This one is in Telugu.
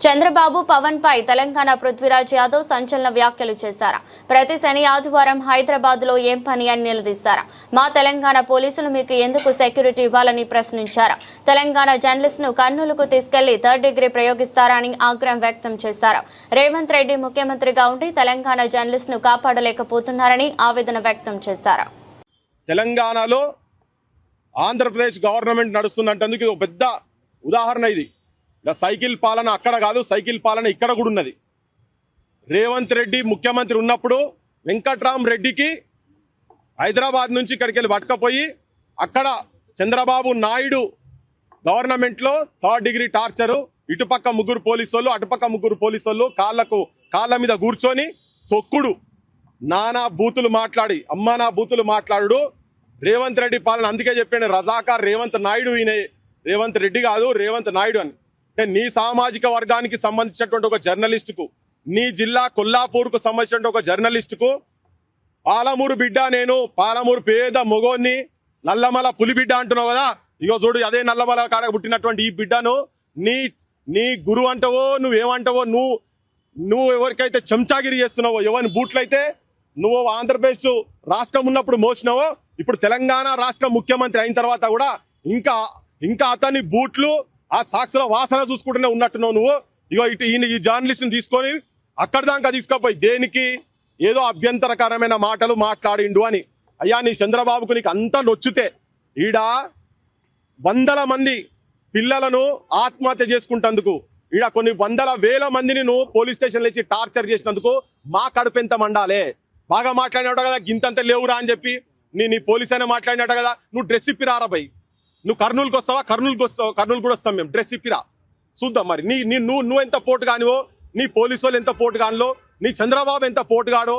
చంద్రబాబు పవన్ పై తెలంగాణ పృథ్వీరాజ్ యాదవ్ సంచలన వ్యాఖ్యలు చేశారు. ప్రతి శని ఆదివారం హైదరాబాద్ లో ఏం పని అని నిలదీశారు. మా తెలంగాణ పోలీసులు మీకు ఎందుకు సెక్యూరిటీ ఇవ్వాలని ప్రశ్నించారు. తెలంగాణ జర్నలిస్ట్ ను కర్నూలుకు తీసుకెళ్లి 3rd డిగ్రీ ప్రయోగిస్తారని ఆగ్రహం వ్యక్తం చేశారు. రేవంత్ రెడ్డి ముఖ్యమంత్రిగా ఉండి తెలంగాణ జర్నలిస్ట్ ను కాపాడలేకపోతున్నారని ఆవేదన వ్యక్తం చేశారు. తెలంగాణలో ఆంధ్రప్రదేశ్ గవర్నమెంట్ నడుస్తున్నందుకు ఇది ఒక పెద్ద ఉదాహరణ. ఇది సైకిల్ పాలన అక్కడ కాదు, సైకిల్ పాలన ఇక్కడ కూడా ఉన్నది. రేవంత్ రెడ్డి ముఖ్యమంత్రి ఉన్నప్పుడు వెంకట్రామ్ రెడ్డికి హైదరాబాద్ నుంచి ఇక్కడికి వెళ్ళి పట్టుకపోయి అక్కడ చంద్రబాబు నాయుడు గవర్నమెంట్లో 3rd డిగ్రీ టార్చరు, ఇటుపక్క 3 పోలీసు వాళ్ళు, అటుపక్క 3 పోలీసు వాళ్ళు కాళ్ళ మీద కూర్చొని తొక్కుడు, నానా బూతులు మాట్లాడి అమ్మానా బూతులు మాట్లాడు. రేవంత్ రెడ్డి పాలన అందుకే చెప్పాడు రజాకార్ రేవంత్ నాయుడు, ఈయన రేవంత్ రెడ్డి కాదు రేవంత్ నాయుడు అని. నీ సామాజిక వర్గానికి సంబంధించినటువంటి ఒక జర్నలిస్టుకు, నీ జిల్లా కొల్లాపూర్కు సంబంధించిన ఒక జర్నలిస్టుకు, పాలమూరు బిడ్డ నేను, పాలమూరు పేద మొగోన్ని, నల్లమల పులి బిడ్డ అంటున్నావు కదా, ఇగో చూడు అదే నల్లమల కాడ పుట్టినటువంటి ఈ బిడ్డను నీ గురు అంటావో నువ్వేమంటావో, నువ్వు ఎవరికైతే చెంచాగిరి చేస్తున్నావో, ఎవరిని బూట్లయితే నువ్వు ఆంధ్రప్రదేశ్ రాష్ట్రం ఉన్నప్పుడు మోసినావో, ఇప్పుడు తెలంగాణ రాష్ట్ర ముఖ్యమంత్రి అయిన తర్వాత కూడా ఇంకా అతని బూట్లు ఆ సాక్షుల వాసన చూసుకుంటూనే ఉన్నట్టున్నావు నువ్వు. ఇగో ఈ జర్నలిస్ట్ని తీసుకొని అక్కడి దాకా తీసుకుపోయి దేనికి, ఏదో అభ్యంతరకరమైన మాటలు మాట్లాడిండు అని. అయ్యా నీ చంద్రబాబుకు నీకు అంతా నొచ్చితే ఈడ 100 మంది పిల్లలను ఆత్మహత్య చేసుకుంటందుకు, ఈడ కొన్ని 100,000 మందిని నువ్వు పోలీస్ స్టేషన్లో ఇచ్చి టార్చర్ చేసినందుకు మా కడుపు ఎంత మండాలే. బాగా మాట్లాడినాడు కదా, గింతంత లేవురా అని చెప్పి నీ పోలీస్ అయినా మాట్లాడినట్టు కదా. నువ్వు డ్రెస్ ఇప్పి రారా భయ్, నువ్వు కర్నూలుకి వస్తావా, కర్నూలు కూడా వస్తాం మేము, డ్రెస్ ఇప్పిరా చూద్దాం. మరి నువ్వు ఎంత పోటు కానివో, నీ పోలీసు వాళ్ళు ఎంత పోటు కానిలో, నీ చంద్రబాబు ఎంత పోటుగాడో